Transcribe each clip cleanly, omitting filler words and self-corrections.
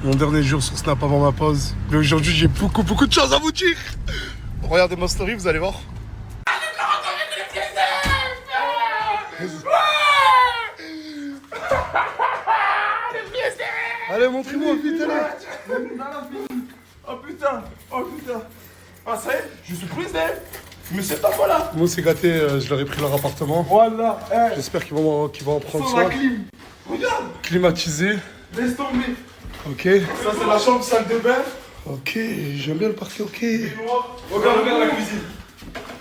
Mon dernier jour sur Snap avant ma pause. Mais aujourd'hui, j'ai beaucoup de choses à vous dire. Regardez ma story, vous allez voir. Allez, montrez-moi vite, allez. Oh putain. Ah ça y est, je suis prise d'elle. Mais c'est ta fois là. Moi, c'est gâté, je leur ai pris leur appartement. Voilà. J'espère qu'ils vont en prendre Sans la soin. clim. Regarde. Climatisé. Laisse tomber. Ok. Ça c'est la chambre, salle de bain. Ok, j'aime bien le parquet, ok. Regarde la cuisine.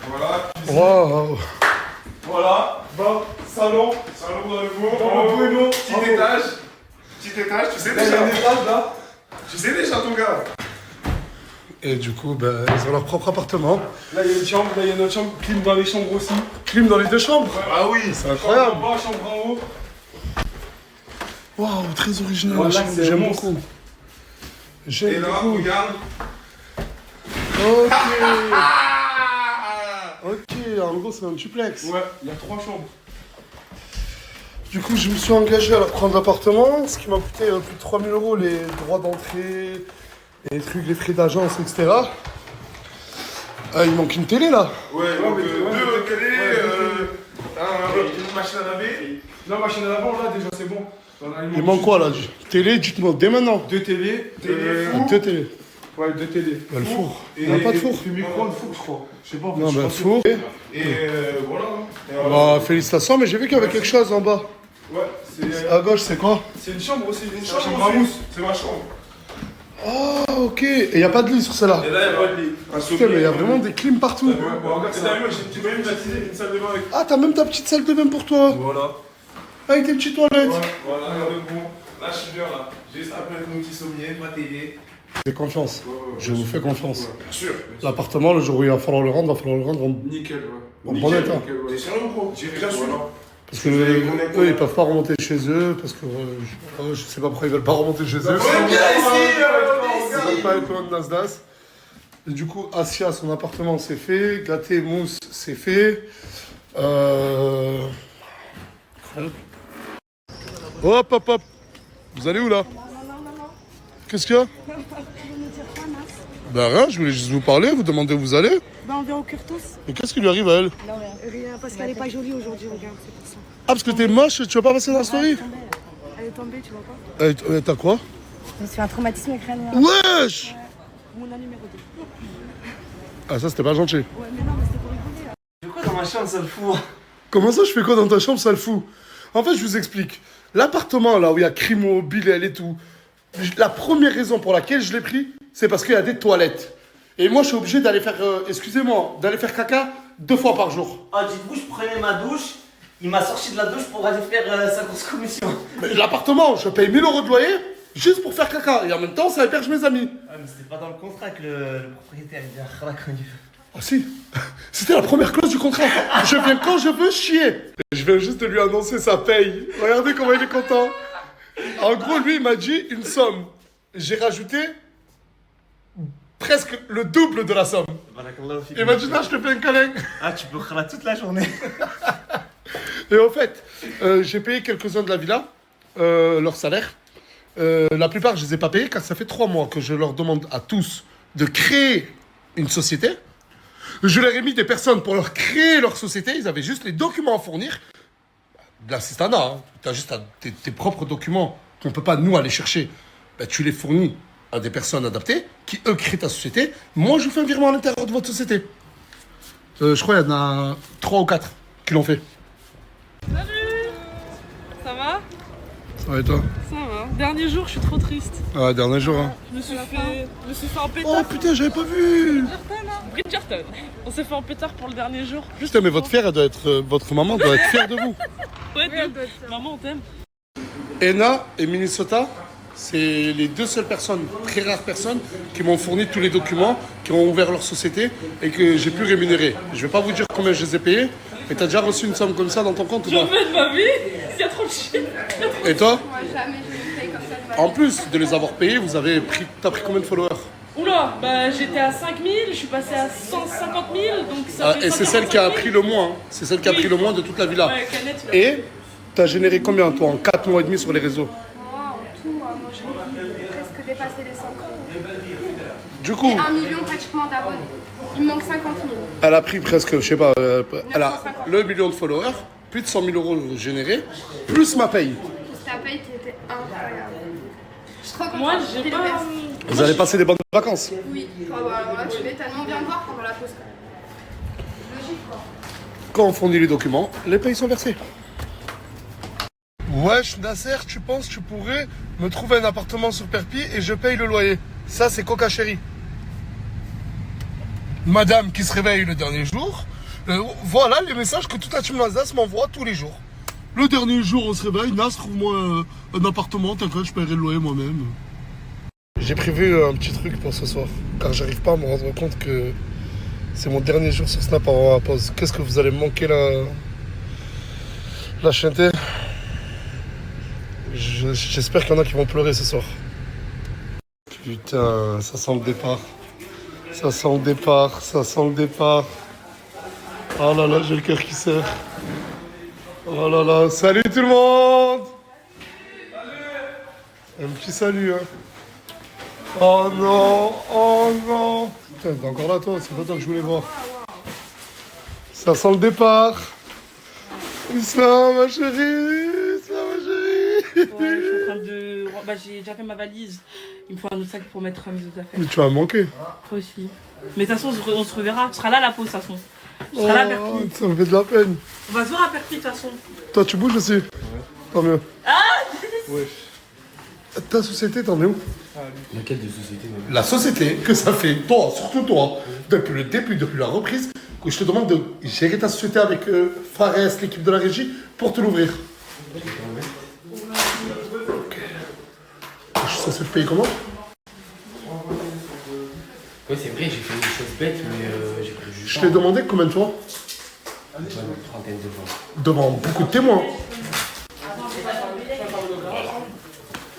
Voilà. Waouh. Voilà. Bon, salon. Salon dans le bourg. Petit étage. Petit étage, tu sais déjà. Il y a un étage là. Tu sais déjà ton gars. Et du coup, ben, ils ont leur propre appartement. Là, il y a une chambre, là, il y a notre chambre, clim dans les chambres aussi. Clim dans les deux chambres. Ah oui, c'est incroyable. Chambre en bas, chambre en haut. Waouh, très original. Voilà, la chambre, c'est j'aime monstre. beaucoup. J'aime Et là, beaucoup. regarde. Ok. Ok, en gros, c'est un duplex. Ouais, il y a 3 chambres. Du coup, je me suis engagé à leur prendre l'appartement, ce qui m'a coûté plus de 3000 €, les droits d'entrée, les trucs, les frais d'agence, etc. Il manque une télé là. Ouais, donc deux télés, une machine à laver. La machine à laver, là, déjà, c'est bon. Il manque quoi là? Télé, dites-moi dès maintenant. 2 télés. Deux télés. Ouais, 2 télés. Le four. Et, Il n'y a pas de four. Et micro-ondes, four, je crois. Je sais pas. Non, je ben sais pas four. Et voilà. Et voilà. Bah, félicitations, mais j'ai vu qu'il y avait quelque chose en bas. Ouais, c'est. À gauche, c'est quoi? C'est une chambre aussi. Une chambre à mousse. C'est ma chambre. Ah, ok. Et il n'y a pas de lit sur celle-là. Et là, il n'y a pas de lit. Putain, mais il y a vraiment des clims partout. Ouais, bon, regarde, c'est moi, j'ai même baptisé une salle de bain avec. Ah, t'as même ta petite salle de bain pour toi. Voilà. Avec tes petites toilettes. Ouais, voilà, regarde bon. Là, je suis bien là. Juste après mon petit sommier, ma télé. J'ai confiance. Je vous fais confiance. Ouais, bien sûr. L'appartement, le jour où il va falloir le rendre, il va falloir le rendre en... Nickel, ouais. En bon état. T'es sérieux, gros? J'ai bien sûr. Parce que eux, ils peuvent pas remonter chez eux, parce que je sais pas pourquoi ils veulent pas remonter chez eux. On est bien ici, Ils veulent pas être loin de Nasdaq. Et du coup, Asia, son appartement, c'est fait. Gâté, Mousse, c'est fait. Hop, hop, hop. Vous allez où là? Non. Qu'est-ce qu'il y a? Tu veux me dire quoi, Nas? Ben rien, je voulais juste vous parler, vous demander où vous allez. Ben, on vient au Curtos. Mais qu'est-ce qui lui arrive à elle? Non, rien, parce qu'elle est pas jolie aujourd'hui, regarde, c'est pour ça. Ah, parce que t'es moche, tu vas pas passer dans la story? Elle est tombée, tu vois pas? T'as quoi? Je me suis fait un traumatisme crânien. Wesh! Mon numéro 2. Ah, ça c'était pas gentil. Ouais, mais non, mais c'était pour rigoler. Là. Tu fais quoi dans ma chambre, ça le fout? Comment ça, je fais quoi dans ta chambre, ça le fout? En fait, je vous explique. L'appartement, là où il y a Crimo, Bilal et tout, la première raison pour laquelle je l'ai pris, c'est parce qu'il y a des toilettes. Et moi, je suis obligé d'aller faire, excusez-moi, d'aller faire caca 2 fois par jour. Ah, dites-vous, je prenais ma douche, il m'a sorti de la douche pour aller faire sa grosse commission. Mais l'appartement, je paye 1000 € de loyer juste pour faire caca. Et en même temps, ça héberge mes amis. Ah, mais c'était pas dans le contrat que le propriétaire il vient râler quand il veut. Ah si, c'était la première clause du contrat. Je viens quand je veux chier. Je viens juste de lui annoncer sa paye. Regardez comment il est content. En gros, lui, il m'a dit une somme. J'ai rajouté presque le double de la somme. Il m'a dit, là, je te fais un câlin. Ah, tu peux râler toute la journée. Et en fait, j'ai payé quelques-uns de la villa, leur salaire. La plupart, je ne les ai pas payés car ça fait 3 mois que je leur demande à tous de créer une société. Je leur ai mis des personnes pour leur créer leur société. Ils avaient juste les documents à fournir. De l'assistanat, hein. Tu as juste tes propres documents qu'on ne peut pas, nous, aller chercher. Ben, tu les fournis à des personnes adaptées qui, eux, créent ta société. Moi, je vous fais un virement à l'intérieur de votre société. Je crois qu'il y en a 3 ou 4 qui l'ont fait. Salut! Ça va? Ça va et toi? Ça va. Dernier jour, je suis trop triste. Ah, dernier jour, hein. Je me suis fait un pétard. Oh putain, j'avais pas vu! Bridgerton. On s'est fait un pétard pour le dernier jour. Juste Putain, mais pour votre fière, elle doit être, votre maman doit être fière de vous. Ouais, maman, on t'aime. Ena et Minnesota, c'est les 2 seules personnes, très rares personnes, qui m'ont fourni tous les documents, qui ont ouvert leur société et que j'ai pu rémunérer. Je vais pas vous dire combien je les ai payés, mais t'as déjà reçu une somme comme ça dans ton compte ou pas? Jamais de ma vie, il y a trop de chiens. Et toi? Moi, jamais je me paye comme ça. En plus de les avoir payés, t'as pris combien de followers? Oula, bah j'étais à 5000, je suis passé à 150 000, donc ça fait Et c'est celle qui a pris le moins, hein. C'est celle qui a pris le moins de toute la villa. Ouais, Canette, Et t'as généré combien toi en 4 mois et demi sur les réseaux? Moi, en tout, moi, j'ai presque dépassé les 100 000. Du coup, Et 1 million pratiquement d'abonnés. Il me manque 50 000. elle a pris presque, je sais pas, elle a le million de followers, plus de 100 000 euros générés, plus ma paye. Ta paye qui était incroyable. Je suis trop contente. Moi, j'ai Philippe, pas. merci. Vous allez passer des bonnes vacances. Oui, oh, bah, alors là, tu m'étonnes. On vient de voir pendant la pause. Quand même. Logique, quoi. Quand on fournit les documents, les payes sont versées. Wesh Nasser, tu penses que tu pourrais me trouver un appartement sur Perpi et je paye le loyer? Ça c'est Coca Chéri. Madame qui se réveille le dernier jour. Voilà les messages que toute la team Alsace m'envoie tous les jours. Le dernier jour on se réveille, Nas trouve-moi un appartement, t'inquiète je paierai le loyer moi-même. J'ai prévu un petit truc pour ce soir, car j'arrive pas à me rendre compte que c'est mon dernier jour sur Snap avant la pause. Qu'est-ce que vous allez me manquer la chanter. J'espère qu'il y en a qui vont pleurer ce soir. Putain, ça sent le départ. Ça sent le départ, ça sent le départ. Oh là là, j'ai le cœur qui serre. Oh là là, salut tout le monde. Un petit salut, hein. Oh non, oh non. Putain, t'es encore là toi, c'est pas toi que je voulais voir. Ça sent le départ. Islam, ma chérie. Islam, ma chérie. Ouais, je suis en train de. Bah, j'ai déjà fait ma valise. Il me faut un autre sac pour mettre mes autres affaires. Mais tu vas me manquer. Toi aussi. Mais de toute façon, on se reverra. Tu seras là à la pause, de toute façon. Tu seras là à Perpignan. Ça me fait de la peine. On va se voir à Perpignan, de toute façon. Toi, tu bouges aussi. Tant mieux. Ah Ouais. Ta société, t'en es où? Laquelle de société même? La société que ça fait, toi, surtout toi, depuis le début, depuis la reprise, que je te demande de gérer ta société avec Fares, l'équipe de la régie, pour te l'ouvrir. Ok. Ça se paye comment? Ouais, c'est vrai, j'ai fait des choses bêtes, mais j'ai pris juste. Je t'ai demandé combien de fois? Une trentaine de fois. Devant beaucoup de témoins.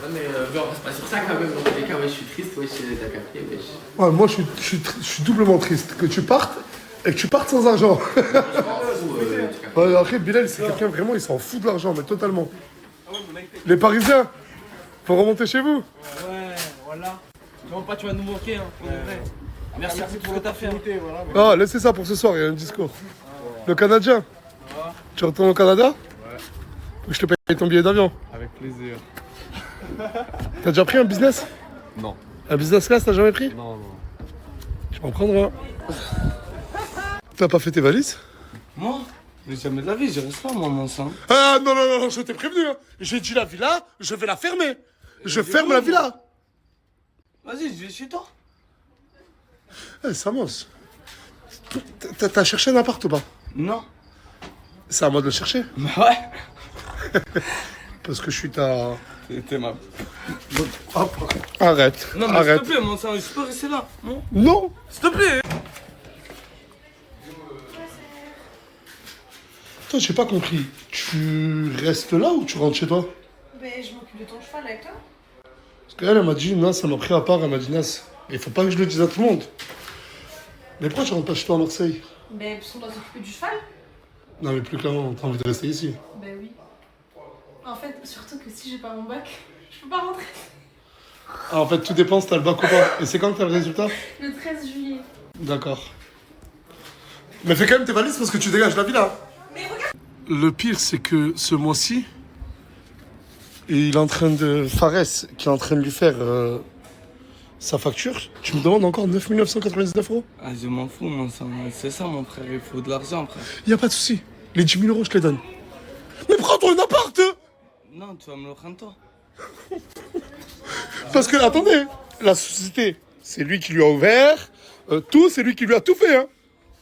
Ouais, mais on reste pas sur ça quand même. Dans tous les cas, ouais, je suis triste, ouais, t'as capté, wesh. Ouais, moi, je suis doublement triste que tu partes et que tu partes sans argent. Ouais, après, Bilal, c'est quelqu'un vraiment, il s'en fout de l'argent, mais totalement. Les Parisiens, faut remonter chez vous. Ouais, voilà. Non, pas, tu vas nous manquer, hein. Ouais. Merci pour tout ce que t'as fait. Ah, laissez ça pour ce soir, il y a un discours. Le Canadien. Tu retournes au Canada? Ouais. Je te paye ton billet d'avion. Avec plaisir. T'as déjà pris un business? Non. Un business class, t'as jamais pris? Non, non. Je vais en prendre un. T'as pas fait tes valises? Moi? Mais jamais de la vie, je reste pas, moi, mon sang. Ah non, non, non, je t'ai prévenu. Hein. J'ai dit la villa, je vais la fermer. Je ferme la villa. Vas-y, je vais chez toi. Eh, Samos, t'as cherché un appart ou pas? Non. C'est à moi de le chercher. Bah ouais. Parce que je suis ta... T'es ma... Arrête, Non, mais arrête. s'il te plaît, mon sang, je peux rester là, non? Non. S'il te plaît. Toi, j'ai pas compris. Tu restes là ou tu rentres chez toi? Ben, je m'occupe de ton cheval avec toi. Parce qu'elle, elle m'a dit, Nas, ça m'a pris à part, elle m'a dit, Nas, il faut pas que je le dise à tout le monde. Mais pourquoi tu rentres pas chez toi à Marseille? Ben, parce qu'on doit s'occuper du cheval. Non, mais plus clairement, t'as envie de rester ici. Ben oui. En fait, surtout que si j'ai pas mon bac, je peux pas rentrer. Ah, en fait, tout dépend si t'as le bac ou pas. Et c'est quand que t'as le résultat? Le 13 juillet. D'accord. Mais fais quand même tes valises parce que tu dégages la villa. Mais regarde. Le pire, c'est que ce mois-ci, il est en train de... Fares, qui est en train de lui faire sa facture, tu me demandes encore 9 999 €? Ah, je m'en fous, mon sang. C'est ça, mon frère, il faut de l'argent, frère. Y a pas de souci. Les 10 000 € je te les donne. Mais prends-toi un appart! Non, tu vas me le rendre, toi. Parce que, attendez, la société, c'est lui qui lui a ouvert, tout, c'est lui qui lui a tout fait, hein.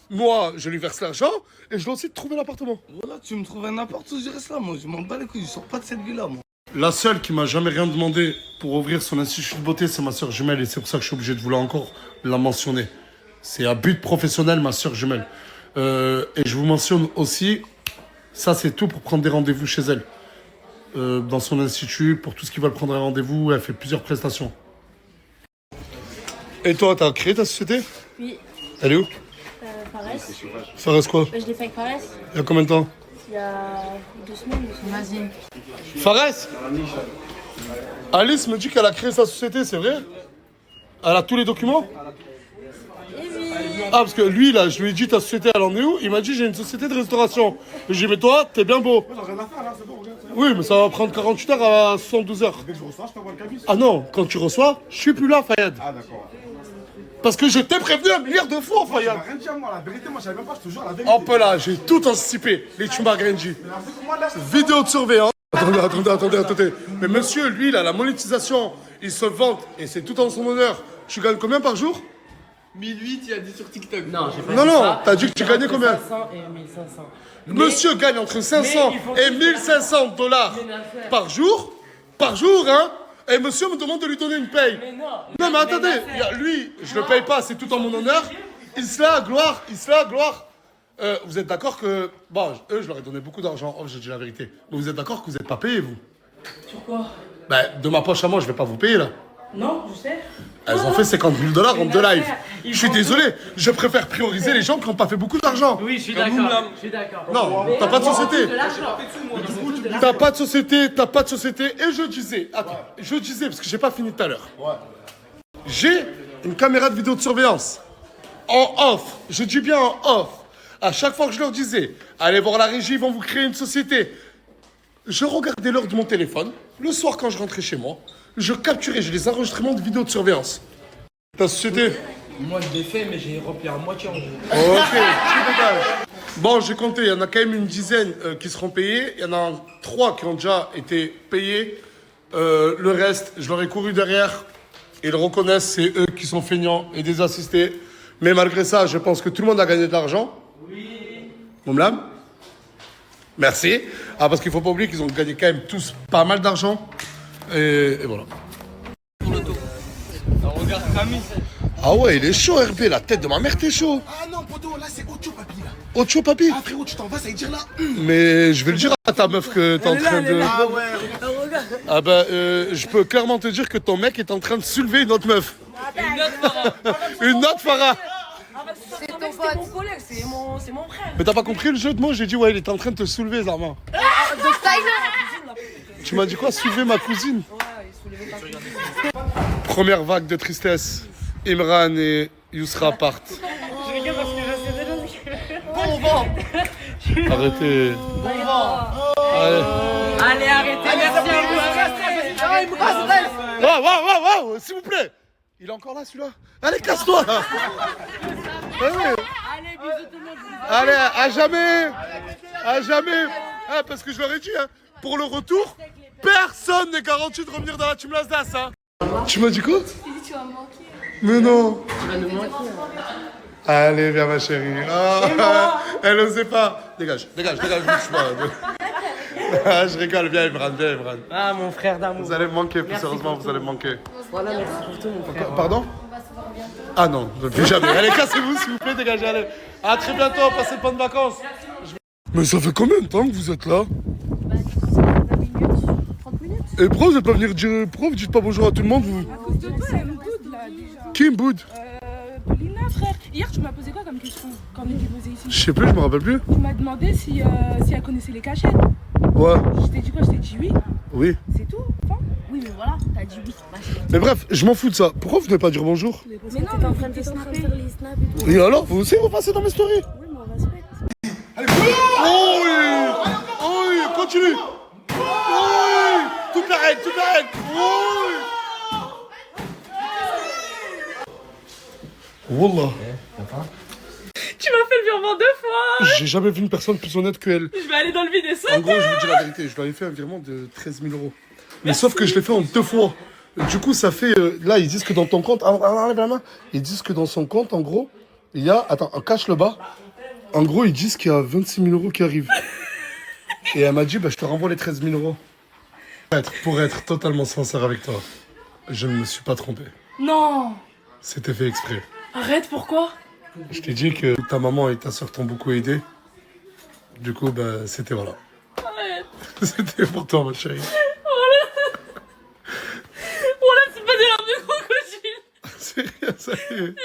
Moi, je lui verse l'argent et je dois aussi trouver l'appartement. Voilà, tu me trouves n'importe où, je reste là, moi. Je m'en bats les couilles, je sors pas de cette vie-là, moi. La seule qui m'a jamais rien demandé pour ouvrir son institut de beauté, c'est ma soeur jumelle et c'est pour ça que je suis obligé de vouloir encore la mentionner. C'est à but professionnel, ma soeur jumelle. Et je vous mentionne aussi, ça c'est tout pour prendre des rendez-vous chez elle. Dans son institut, pour tout ce qui va prendre un rendez-vous, elle fait plusieurs prestations. Et toi, t'as créé ta société? Oui. Elle est où? Fares. Fares quoi? Je l'ai fait avec Fares. Il y a combien de temps? Il y a 2 semaines. Vas-y. Fares? Alice me dit qu'elle a créé sa société, c'est vrai? Elle a tous les documents? Ah, parce que lui, là, je lui ai dit ta société, elle en est où? Il m'a dit j'ai une société de restauration. Je lui ai dit mais toi, t'es bien beau. Oui, mais ça va prendre 48 heures à 72 heures. Dès que je reçois, je t'envoie le cabis. Ah non, quand tu reçois, je suis plus là, Fayad. Ah, d'accord. Parce que je t'ai prévenu 1 milliard de fois, Tu Fayad. m'as rien dit à moi, la vérité, moi, je savais même pas, je te jure la vérité. Hop là, j'ai tout anticipé. Les Chumba Grenji. Mais en fait, moi, là, Vidéo de surveillance. Attendez. Mais monsieur, lui, il a la monétisation. Il se vante et c'est tout en son honneur. Tu gagnes combien par jour? 1008, il a dit sur TikTok. Non, j'ai pas Non, dit non, ça. t'as dit que tu gagnais combien? 500 et 1500. Monsieur gagne entre 500 il faut et que- 1500 dollars par jour. Par jour, hein? Et monsieur me demande de lui donner une paye. Mais non. Non, mais attendez, lui, je le paye pas, c'est tout en mon honneur. Isla, gloire. Vous êtes d'accord que. Bon, eux, je leur ai donné beaucoup d'argent. Oh, j'ai dit la vérité. Mais vous êtes d'accord que vous n'êtes pas payé, vous? Sur quoi? Ben, de ma poche à moi, je vais pas vous payer, là. Non, je sais. Elles ont fait 50 000 dollars en 2 lives. Ils Je suis font désolé, je préfère prioriser les gens qui n'ont pas fait beaucoup d'argent. Oui, je suis d'accord. Je suis d'accord. Non, t'as pas de société. De l'argent. T'as pas de société. Et je disais, parce que j'ai pas fini tout à l'heure. J'ai une caméra de vidéo de surveillance. En off, je dis bien en off. À chaque fois que je leur disais, allez voir la régie, ils vont vous créer une société. Je regardais l'heure de mon téléphone. Le soir, quand je rentrais chez moi, je capturais, j'ai les enregistrements de vidéos de surveillance. Ta société? Moi, je l'ai fait, mais j'ai rempli à moitié en gros. Ok, tu dégages. Bon, j'ai compté, il y en a quand même une dizaine qui seront payés. Il y en a 3 qui ont déjà été payés. Le reste, je leur ai couru derrière. Ils reconnaissent, c'est eux qui sont feignants et désassistés. Mais malgré ça, je pense que tout le monde a gagné de l'argent. Oui. Moumlam? Merci. Ah, parce qu'il ne faut pas oublier qu'ils ont gagné quand même tous pas mal d'argent. Et voilà. Regarde Camille. Ah ouais, il est chaud, RB, la tête de ma mère, t'es chaud. Ah non, Podo, là, c'est Ocho Papi, là. Ocho, papy. Ah, frérot, tu t'en vas, ça veut dire là. Mais je vais le dire à ta meuf que t'es en train de... Ah ouais. Ah bah, je peux clairement te dire que ton mec est en train de soulever une autre meuf. Une autre Farah. C'est ton C'est mon pote. collègue, c'est mon frère. Mais t'as pas compris le jeu de mots? J'ai dit ouais, il est en train de te soulever, Zarma. Donc ça, Tu m'as dit quoi? Soulever ma cousine? Première vague de tristesse. Imran et Yousra partent. Je rigole parce que je sais déjà. bon vent. Arrêtez. Allez. Allez, arrêtez, merci à vous. Waouh, s'il vous plaît. Il est encore là, celui-là. Allez, casse-toi là. Allez. Allez, bisous tout le monde. Allez, à jamais. Ah, parce que je leur ai dit, hein, pour le retour, personne n'est garanti de revenir dans la Team Lasdas, hein. Tu m'as dit quoi? Tu vas me manquer. Mais non. Allez, viens ma chérie. Ah, elle osait pas. Dégage, je bouge pas. Ah, je rigole, viens Imran. Ah, mon frère d'amour. Vous allez me manquer, plus Merci sérieusement, pour vous allez me manquer. Voilà, merci pour tout, mon frère. Pardon? Ah non, plus jamais. Allez, cassez-vous s'il vous plaît, dégagez, allez. À très bientôt, passez de bonnes vacances. Mais ça fait combien de temps que vous êtes là? 30 minutes. Et pourquoi vous n'êtes pas venir dire... Pourquoi vous dites pas bonjour à tout le monde, vous? À cause de toi, elle me boude là déjà. Qui me boude? Paulina, frère. Hier, tu m'as posé quoi comme question quand on était posé ici? Je sais plus, je me rappelle plus. Tu m'as demandé si elle connaissait les cachettes. Ouais, Je t'ai dit quoi? Je t'ai dit oui. oui. C'est tout. Enfin, Oui, mais voilà, t'as dit oui. Mais bref, je m'en fous de ça. Pourquoi vous venez pas dire bonjour? mais non, mais en train de te snapper. les snaps et tout. Et alors, vous aussi, vous passez dans mes stories? Oui, mais on respecte. Oh oui, continue. Oui, toute la règle. Oui. Wallah, Tu m'as fait le virement 2 fois. j'ai jamais vu une personne plus honnête que elle. Je vais aller dans le vide et ça. En gros, je vous dis la vérité, je lui avais fait un virement de 13 000 euros. Mais sauf que je l'ai fait en 2 fois. Du coup, ça fait... là, ils disent que dans ton compte... enlève la main. Ils disent que dans son compte, en gros, il y a... Attends, cache le bas. En gros, ils disent qu'il y a 26 000 euros qui arrivent. Et elle m'a dit, bah, je te renvoie les 13 000 euros. Pour être totalement sincère avec toi, je ne me suis pas trompé. Non. C'était fait exprès. Arrête, pourquoi? Je t'ai dit que ta maman et ta soeur t'ont beaucoup aidé. Du coup, bah, c'était voilà. Arrête. C'était pour toi, ma chérie. Voilà, c'est pas des larmes de crocodile. C'est rien, ça y est.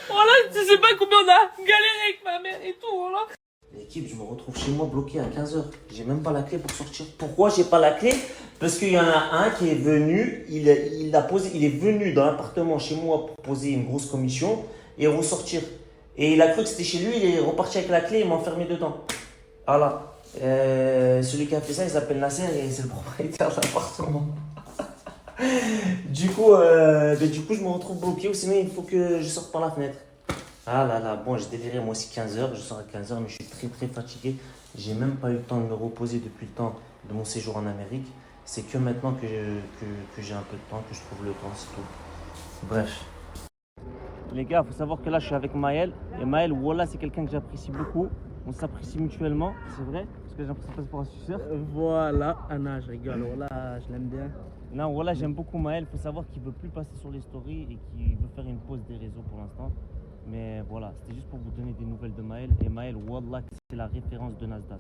Voilà, tu sais pas combien on a galéré avec ma mère et tout, voilà. L'équipe, je me retrouve chez moi bloqué à 15h. J'ai même pas la clé pour sortir. Pourquoi j'ai pas la clé? Parce qu'il y en a un qui est venu, il est venu dans l'appartement chez moi pour poser une grosse commission et ressortir. Et il a cru que c'était chez lui, il est reparti avec la clé et m'a enfermé dedans. Voilà. Celui qui a fait ça, il s'appelle Nasser et c'est le propriétaire de l'appartement. Du coup, je me retrouve bloqué ou sinon il faut que je sorte par la fenêtre. Ah là là, bon, j'ai déliré moi aussi 15h, je sors à 15h, mais je suis très très fatigué. J'ai même pas eu le temps de me reposer depuis le temps de mon séjour en Amérique. C'est que maintenant que j'ai un peu de temps, que je trouve le temps, c'est tout. Bref. Les gars, il faut savoir que là, je suis avec Maël. Et Maël, voilà, c'est quelqu'un que j'apprécie beaucoup. On s'apprécie mutuellement, c'est vrai, parce que j'ai l'impression de passer pour un suceur. Voilà, Anna, je rigole. Voilà, je l'aime bien. Non, voilà, j'aime beaucoup Maël. Il faut savoir qu'il veut plus passer sur les stories et qu'il veut faire une pause des réseaux pour l'instant. Mais voilà, c'était juste pour vous donner des nouvelles de Maël. Et Maël, wallah, c'est la référence de Nasdas.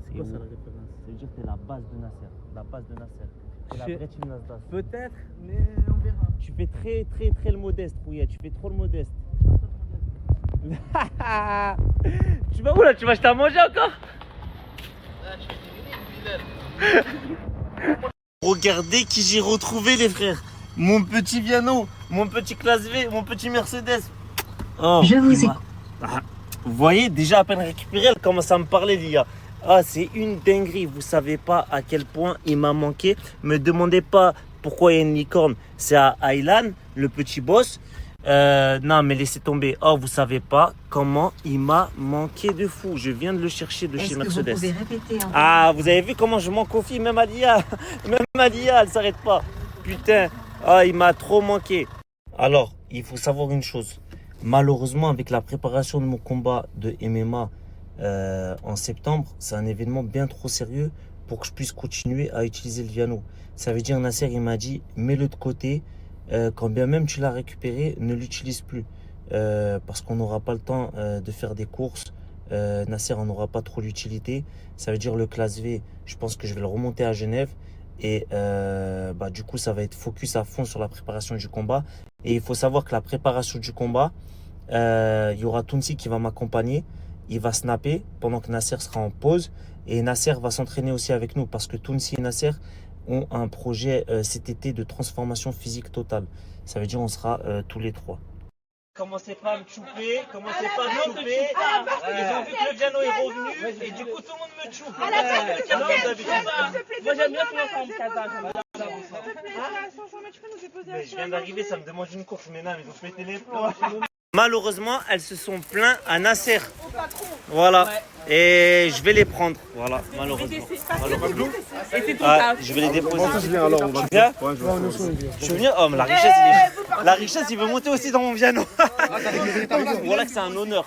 C'est quoi ça, la référence? Ça veut dire que t'es la base de Nasser. La base de Nasser. C'est la vraie team Nasdas. Peut-être, mais on verra. Tu fais très, très, très le modeste, Pouillet. Tu fais trop le modeste. Tu vas où là? Tu vas acheter à manger encore? Regardez qui j'ai retrouvé, les frères. Mon petit Viano, mon petit Classe V, mon petit Mercedes. Oh, je vous écoute. Vous voyez, déjà à peine récupéré, elle commence à me parler, les gars. Ah, c'est une dinguerie. Vous savez pas à quel point il m'a manqué. Me demandez pas pourquoi il y a une licorne. C'est à Aylan, le petit boss. Non, mais laissez tomber. Oh, vous savez pas comment il m'a manqué de fou. Je viens de le chercher de chez Mercedes. Vous pouvez répéter, hein. Ah, vous avez vu comment je manque aux filles. Même Alia, elle s'arrête pas. Putain, ah, il m'a trop manqué. Alors, il faut savoir une chose. Malheureusement, avec la préparation de mon combat de MMA en septembre, c'est un événement bien trop sérieux pour que je puisse continuer à utiliser le Viano. Ça veut dire, Nasser, il m'a dit, mets-le de côté. Quand bien même tu l'as récupéré, ne l'utilise plus. Parce qu'on n'aura pas le temps de faire des courses. Nasser, on n'aura pas trop l'utilité. Ça veut dire le classe V, je pense que je vais le remonter à Genève. Et du coup, ça va être focus à fond sur la préparation du combat. Et il faut savoir que la préparation du combat, il y aura Tounsi qui va m'accompagner. Il va snapper pendant que Nasser sera en pause. Et Nasser va s'entraîner aussi avec nous parce que Tounsi et Nasser ont un projet cet été de transformation physique totale. Ça veut dire on sera tous les trois. Commencez pas à me chouper, commencez pas à me chouper. Ils ont vu que le Viano est revenu et du coup tout le monde me choupe. Moi j'aime bien commencer en casa. Je viens d'arriver, ça me demande une course, mais non, ils ont pété les plombs. Malheureusement, elles se sont plaintes à Nasser. Voilà. Et je vais les prendre. Voilà, malheureusement. Je vais les déposer. Tu viens alors, tu viens? Je viens. Oh, mais la richesse, il veut monter aussi dans mon Viano. Voilà que c'est un honneur.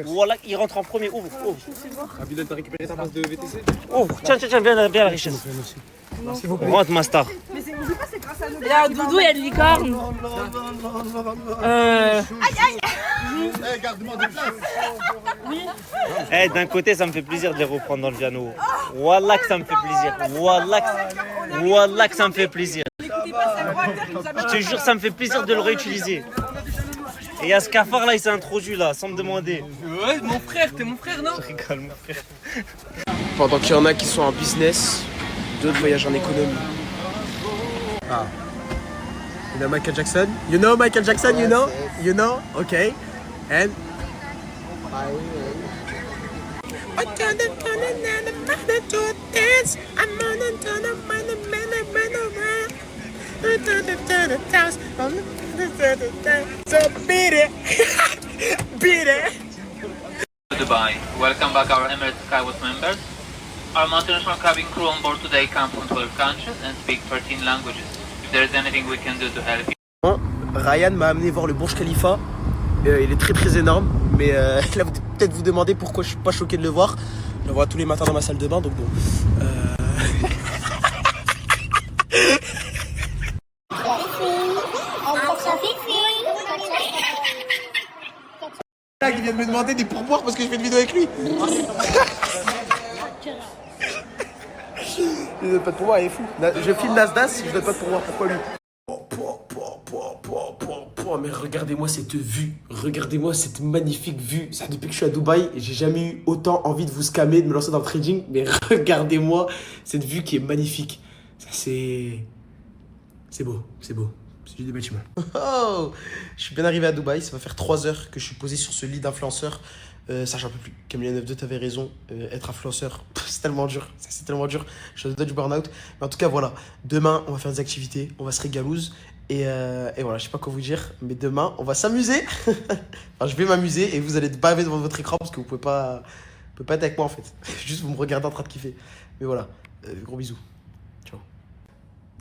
Voilà, il rentre en premier. Ouvre. Abidal, t'as récupéré ta place de VTC? Ouvre. Tiens, viens la richesse. Merci beaucoup. Rentre, ma star. Mais c'est pas, c'est grâce à nous. Il y a Doudou, il y a une licorne. Garde-moi des places. Eh, d'un côté, ça me fait plaisir de les reprendre dans le Viano. Wallah que ça me fait plaisir. Wallah que ça me fait plaisir. Je te jure, ça me fait plaisir de le réutiliser. Et il y a ce cafard là, il s'est introduit là, sans me demander. Ouais, mon frère, t'es mon frère, non? Je rigole, mon frère. Pendant qu'il y en a qui sont en business, d'autres voyagent en économie. Ah. You know Michael Jackson? You know Michael Jackson, you know? You know? Okay. And Dubai. Welcome back our Emirates Skywatch members. Our multinational cabin crew on board today come from 12 countries and speak 13 languages. If there is anything we can do to help you. Ryan m'a amené voir le Burj Khalifa. Il est très très énorme, mais là vous peut-être vous demandez pourquoi je suis pas choqué de le voir. Je le vois tous les matins dans ma salle de bain, donc bon. là, qui vient de me demander des pourboires parce que je fais une vidéo avec lui. Je donne pas de pourboire, il est fou. Je filme Nasdas, je donne pas de pourboire, pourquoi lui? moi, mais regardez-moi cette vue. Regardez-moi cette magnifique vue. Ça, depuis que je suis à Dubaï, j'ai jamais eu autant envie de vous scammer, de me lancer dans le trading. Mais regardez-moi cette vue qui est magnifique. Ça, c'est beau, c'est beau. C'est juste des bâtiments. Oh, je suis bien arrivé à Dubaï. Ça va faire 3 heures que je suis posé sur ce lit d'influenceur. Ça, j'en peux plus. Camille 92, t'avais raison. Être influenceur, c'est tellement dur. C'est tellement dur. Je suis au-delà du burn-out. Mais en tout cas, voilà. Demain, on va faire des activités. On va se régalouse. Et voilà, je sais pas quoi vous dire. Mais demain, on va s'amuser. Enfin, je vais m'amuser. Et vous allez être baver devant votre écran parce que vous pouvez pas être avec moi en fait. Juste vous me regardez en train de kiffer. Mais voilà. Gros bisous. Ciao.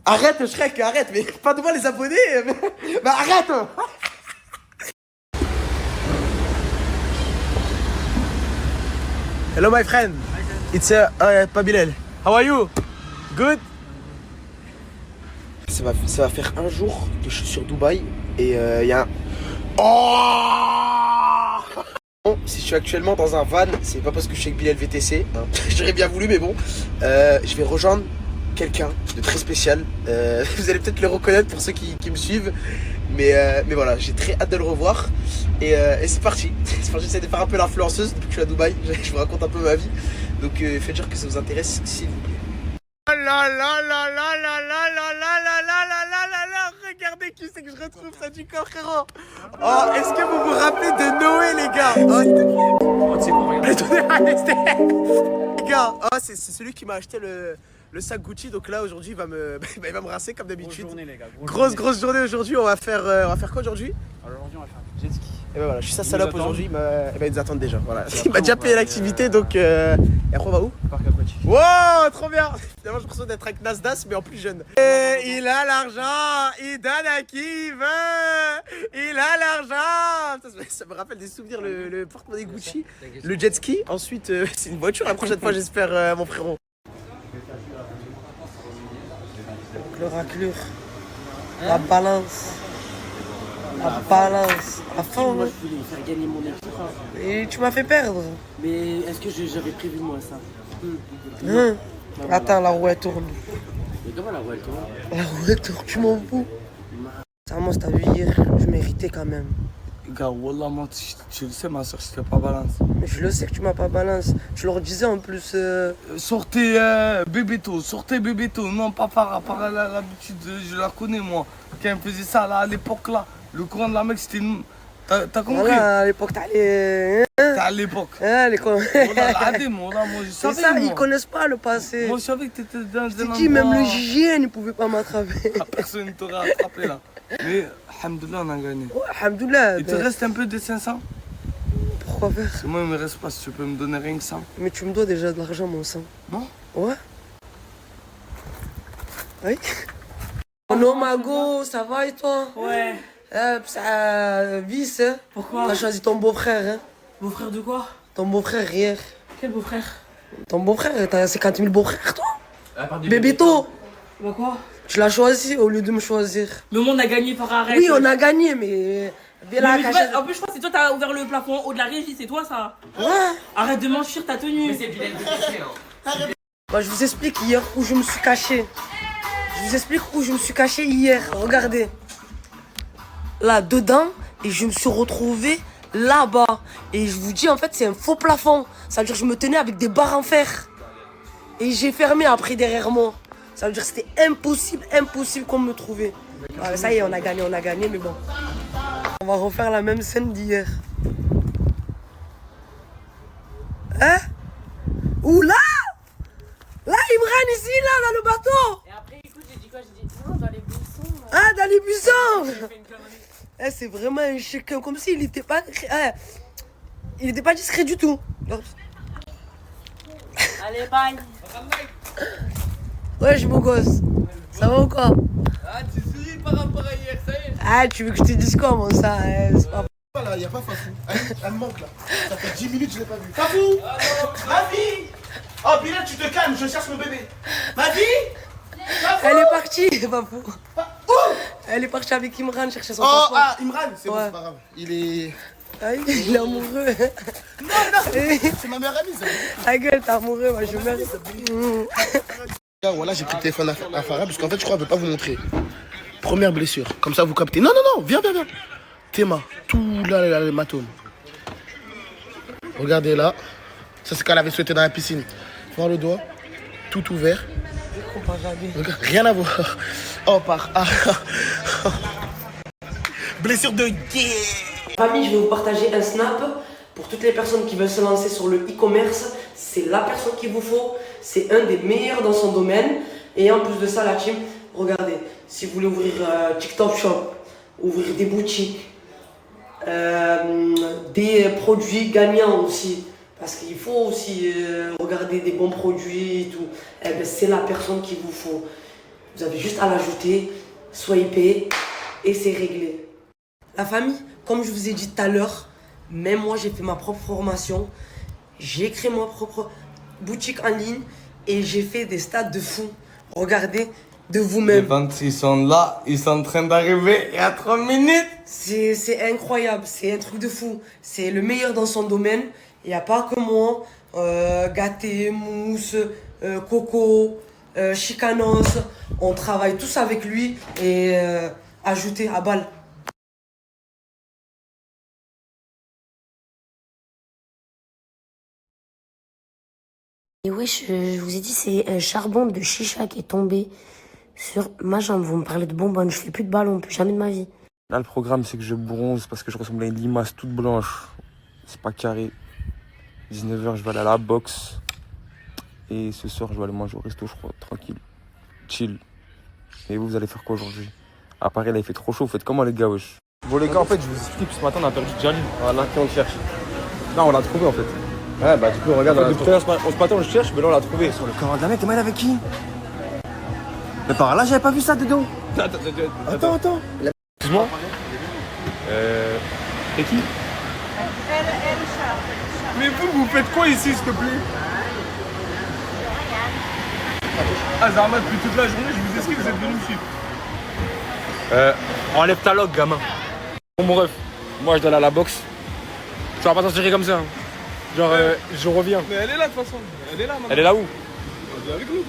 Arrête, Shrek, arrête. Mais pas devant les abonnés. Bah arrête. Hello my friend, it's Pabilel. How are you? Good? Ça va faire un jour que je suis sur Dubaï et il y a un... Oh! Bon, si je suis actuellement dans un van, c'est pas parce que je suis avec Bilal VTC, hein. J'aurais bien voulu mais bon. Je vais rejoindre quelqu'un de très spécial. Vous allez peut-être le reconnaître pour ceux qui me suivent. Mais voilà, j'ai très hâte de le revoir. Et c'est parti. C'est parti, j'essaie de faire un peu l'influenceuse depuis que je suis à Dubaï. Je vous raconte un peu ma vie. Donc faites dire que ça vous intéresse, s'il vous plaît. Oh là là là là là là là là là là là là là là. Regardez qui c'est que je retrouve, ça du corps, frérot. Oh, est-ce que vous vous rappelez de Noé, les gars? Oh, s'il te plaît. Les gars, oh, c'est celui qui m'a acheté le sac Gucci. Donc là, aujourd'hui, il va me rincer comme d'habitude. Grosse journée, les gars. Grosse journée aujourd'hui. On va faire quoi aujourd'hui? Aujourd'hui, on va faire du jet ski. Et ben voilà, je suis sa salope aujourd'hui. Ils nous attendent déjà. Voilà. Il m'a déjà payé l'activité, donc. Et après, on va où? Parc aquatique. Wow, trop bien! Finalement, j'ai l'impression d'être avec Nasdaq, mais en plus jeune. Et il a l'argent, il donne à qui il veut. Il a l'argent. Ça me rappelle des souvenirs, le porte-monnaie Gucci, le jet ski. Ensuite, c'est une voiture. La prochaine fois, j'espère, mon frérot. Le raclure, la balance, à fond. Moi, je voulais faire gagner mon équipe. Et tu m'as fait perdre. Mais est-ce que j'avais prévu moi ça? Attends, la roue elle tourne. Mais comment la roue elle tourne? La roue elle tourne, tu m'en fous. Sincèrement, si t'as vu hier, je méritais quand même. Gars, wallah, moi, tu le sais, ma soeur, je t'ai pas balance. Mais je le sais que tu m'as pas balance. Je leur disais en plus. Sortez Bébéto, non, pas par l'habitude, je la connais moi. Quand elle me faisait ça là, à l'époque là, le courant de la mec c'était une. T'as compris? Voilà, à l'époque, t'es à l'époque. Moi, je savais. C'est ça, moi. Ils connaissent pas le passé. Moi, je savais que t'étais dans un endroit. Dit, même le JGN, il pouvait pas m'attraper. Personne ne t'aurait attrapé là. Mais, alhamdoulilah, on a gagné. Ouais, alhamdoulilah. Il te reste un peu de 500? Pourquoi faire? Parce que moi, il me reste pas, si tu peux me donner rien que 100. Mais tu me dois déjà de l'argent, mon sang. Non? Ouais. Oui. Oh Mago, ça va et toi? Ouais. Ça vice, hein? Pourquoi? T'as choisi ton beau-frère, hein? Beau-frère de quoi? Ton beau-frère hier. Quel beau-frère? Ton beau-frère, t'as 50 000 beaux-frères, toi? Bébéto! Bah quoi? Tu l'as choisi au lieu de me choisir. Mais on a gagné par arrêt. Oui, on a gagné, mais... En plus, je crois que c'est toi, t'as ouvert le plafond haut de la régie, c'est toi ça? Ouais. Arrête de mentir ta tenue. Mais c'est Bilal VTC, hein. Bah, je vous explique hier où je me suis caché. Hier, regardez. Là, dedans, et je me suis retrouvé là-bas. Et je vous dis, en fait, c'est un faux plafond. Ça veut dire que je me tenais avec des barres en fer. Et j'ai fermé après derrière moi. Ça veut dire que c'était impossible qu'on me trouvait. Ouais, ça y est, on a gagné, mais bon. On va refaire la même scène d'hier. Hein? Où là? Là, Imran ici, là, dans le bateau. Et après, écoute, j'ai dit quoi? J'ai dit, non, dans les buissons. Là. Ah, dans les buissons. Eh, c'est vraiment un chacun, comme s'il n'était pas... il n'était pas discret du tout. Allez, bye. Ouais, je beau gosse. Ça va ou quoi? Ah, tu souris par rapport à hier, ça y est. Ah, tu veux que je te dise quoi, mon ça? C'est pas... Là, il n'y a pas Fafou. Elle me manque, là. Ça fait 10 minutes que je ne l'ai pas vue. Fafou! Ma vie! Oh, Bilal, tu te calmes, je cherche mon bébé. Ma vie! Fafou! Elle est partie, Fafou. Où? Elle est partie avec Imran chercher son passeport. Oh, ah, Imran, c'est bon, c'est pas grave. Il est... Ah, il est amoureux. Non, c'est ma meilleure amie, ça. Ta gueule, t'es amoureux, moi, je meurs. Voilà, j'ai pris le téléphone à Farah, parce qu'en fait, je crois qu'elle ne veut pas vous montrer. Première blessure, comme ça vous captez. Non, viens. Théma. Tout là, le matos. Regardez là. Ça, c'est quand elle avait souhaité dans la piscine. Voir le doigt. Tout ouvert. Regarde, rien à voir. Oh, par. Ah. Blessure de guerre. Famille, je vais vous partager un snap pour toutes les personnes qui veulent se lancer sur le e-commerce. C'est la personne qu'il vous faut. C'est un des meilleurs dans son domaine. Et en plus de ça, la team, regardez, si vous voulez ouvrir TikTok Shop, ouvrir des boutiques, des produits gagnants aussi, parce qu'il faut aussi regarder des bons produits et tout, eh ben, c'est la personne qu'il vous faut. Vous avez juste à l'ajouter, swiper et c'est réglé. La famille, comme je vous ai dit tout à l'heure, même moi j'ai fait ma propre formation, j'ai créé ma propre boutique en ligne et j'ai fait des stats de fou. Regardez de vous-même. Les ventes, ils sont là, ils sont en train d'arriver il y a 3 minutes. C'est incroyable, c'est un truc de fou. C'est le meilleur dans son domaine. Il n'y a pas que moi. Gâté, Mousse, Coco, Chicanos. On travaille tous avec lui et ajouté à balle. Et wesh, je vous ai dit, c'est un charbon de chicha qui est tombé sur ma jambe. Vous me parlez de bonbonne, je fais plus de ballon, plus jamais de ma vie. Là, le programme, c'est que je bronze parce que je ressemble à une limace toute blanche. C'est pas carré. 19h, je vais aller à la boxe. Et ce soir, je vais aller manger au resto, je crois, tranquille. Chill. Et vous allez faire quoi aujourd'hui? À Paris, là, il fait trop chaud. Vous faites comment, les gars, wesh? Bon, les gars, en fait, je vous explique. Ce matin, on a perdu Jalil. Voilà, qui on le cherche. Non, on l'a trouvé, en fait. Ouais, bah, du coup, regarde. Depuis ce matin, on le cherche, mais là, on l'a trouvé. Sur le corps de la mec, t'es mal avec qui? Mais par là, j'avais pas vu ça dedans. Attends. Excuse-moi. Et qui? Mais vous faites quoi ici, s'il te plaît? Ah, Zarma, depuis toute la journée, je vous esquive, vous êtes venu me suivre. Enlève ta log, gamin. Bon, mon ref, moi, je dois aller à la boxe. Tu vas pas t'en tirer comme ça. Hein. Genre, je reviens. Mais elle est là, de toute façon. Elle est là, maintenant. Elle est là où? Elle est avec nous.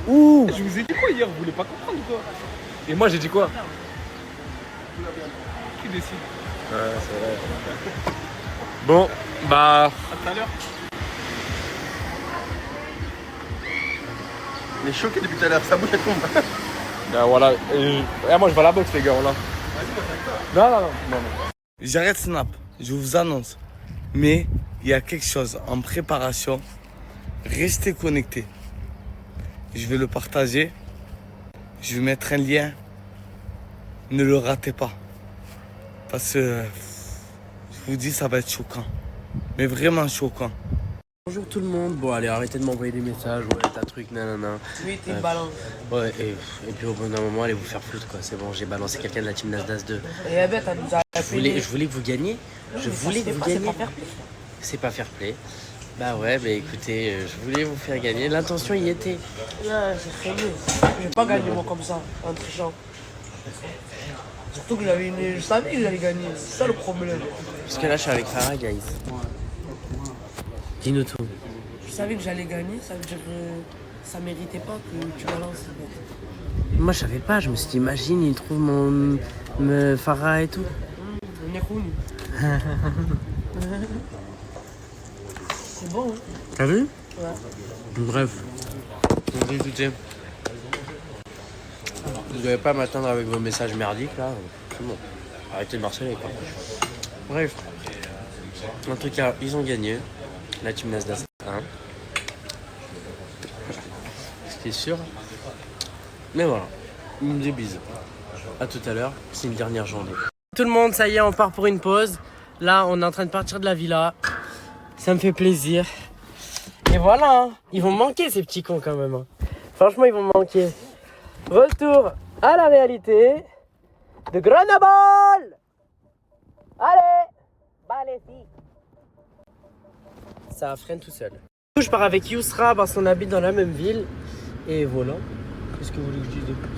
Ouh! Je vous ai dit quoi hier? Vous voulez pas comprendre ou quoi? Et moi, j'ai dit quoi? Qui décide? Ouais, c'est vrai. Bon, bah. À tout à l'heure. Il est choqué depuis tout à l'heure, sa bouche elle tombe. Bah voilà. Moi, je vais à la boxe, les gars, là. Non. J'arrête Snap, je vous annonce. Mais il y a quelque chose en préparation. Restez connectés. Je vais le partager. Je vais mettre un lien. Ne le ratez pas. Parce que je vous dis, ça va être choquant. Mais vraiment choquant. Bonjour tout le monde. Bon, allez, arrêtez de m'envoyer des messages. Ouais, t'as truc, nanana. Oui, t'es balance. Ouais, et puis au bout d'un moment, allez vous faire foutre, quoi. C'est bon, j'ai balancé quelqu'un de la team Nasdaq 2. Et bête, elle nous a je voulais que vous gagniez. Je voulais que vous gagniez. C'est pas fair play. Bah ouais, bah écoutez, je voulais vous faire gagner. L'intention y était. Ouais, c'est très mieux. Je vais pas gagner moi comme ça, en trichant. Surtout que je savais que j'allais gagner. C'est ça le problème. Parce que là, je suis avec Farah, guys. Dis-nous tout. Je savais que j'allais gagner, ça veut dire que ça méritait pas que tu balances. En fait. Moi, je savais pas. Je me suis dit, imagine, il trouve mon Farah et tout. On est connu. C'est bon, hein? T'as vu? Ouais. Bref. Donc écoutez. Vous devez pas m'attendre avec vos messages merdiques là. C'est bon. Arrêtez de marceler quoi. Bref. En tout cas, ils ont gagné. La team Nasdaq 1. C'était sûr. Mais voilà. Des bises. A tout à l'heure. C'est une dernière journée. Tout le monde, ça y est, on part pour une pause. Là, on est en train de partir de la villa. Ça me fait plaisir. Et voilà, hein. Ils vont me manquer ces petits cons quand même. Hein. Franchement, ils vont me manquer. Retour à la réalité de Grenoble. Allez, filles. Ça freine tout seul. Je pars avec Yousra parce qu'on habite dans la même ville. Et voilà. Qu'est-ce que vous voulez que je dise de plus?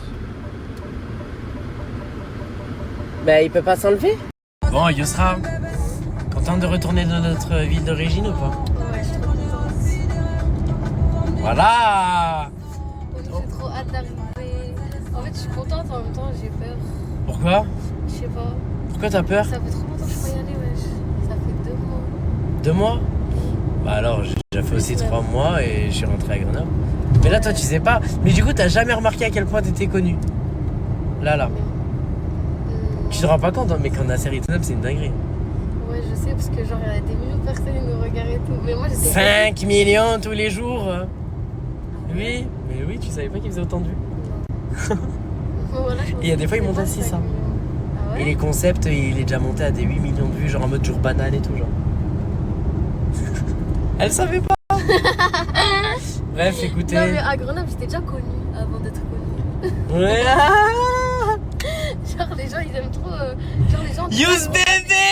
Bah, il peut pas s'enlever. Bon, Yousra, content de retourner dans notre ville d'origine ou pas? Ouais, je suis trop contente. Voilà. J'ai trop hâte d'arriver. En fait, je suis contente, en même temps, j'ai peur. Pourquoi? Je sais pas. Pourquoi t'as peur? Ça fait trop longtemps que je peux y aller, wesh. Ça fait 2 mois. 2 mois? Bah alors, j'ai fait aussi 3 mois et je suis rentré à Grenoble. Mais là, toi, tu sais pas. Mais du coup, t'as jamais remarqué à quel point t'étais connu. Là. Tu te rends pas compte, hein, mais quand Nasser est Grenoble, c'est une dinguerie. Ouais, je sais, parce que genre, il y a des millions de personnes qui nous regardent et tout. Mais moi, j'étais. 5 millions tous les jours. Oui, mais oui, tu savais pas qu'ils faisaient autant de vues. Voilà, et il y a des fois, ils montent à 600. Ah ouais? Et les concepts, il est déjà monté à des 8 millions de vues, genre en mode jour banal et tout, genre. Elle savait pas. Bref, écoutez. Non, mais à Grenoble, j'étais déjà connue avant d'être connue. Ouais. Genre, les gens, ils aiment trop. Genre, les gens. Youss bébé!